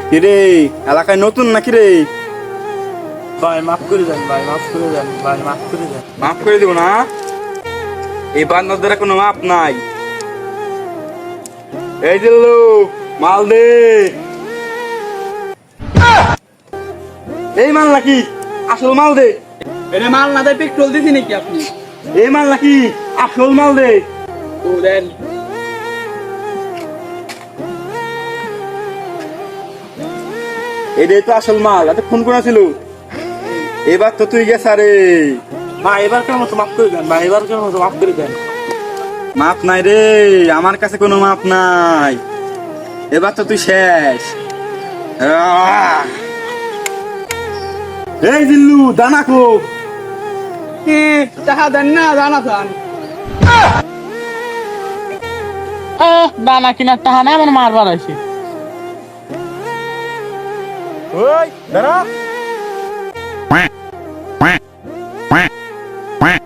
কিরে এলাকায় নতুন নাকি রে? ভাই মাফ করে দেন ভাই, মাফ করে দেন ভাই, মাফ করে দেন। মাফ করে দিব না, এই বান্দাদের কোনো মাপ নাই। এই যে লোক মাল দে। এই মাল নাকি আসল মাল দে। এটা মাল না দেয় পেট্রোল দিছি নাকি আপনি? এই মাল নাকি আসল মাল দে। ও দেন। এটাই তো আসল মাল, এত ফোন করা ছিল। এবার তো তুই গেছা রে। ভাই এবারকার মতো মাফ করে দেন ভাই, এবারকার মতো মাফ করে দেন। মাপ নাই রে, আমার কাছে কোনো মাপ নাই। এবার তো তুই শেষ। এই জিল্লু দানা কো। টাকা দেন না, জানা চান। দানা কিনার টাকা নাই, আমার মারবার আছে। ওই দাঁড়া। quack, quack, quack, quack.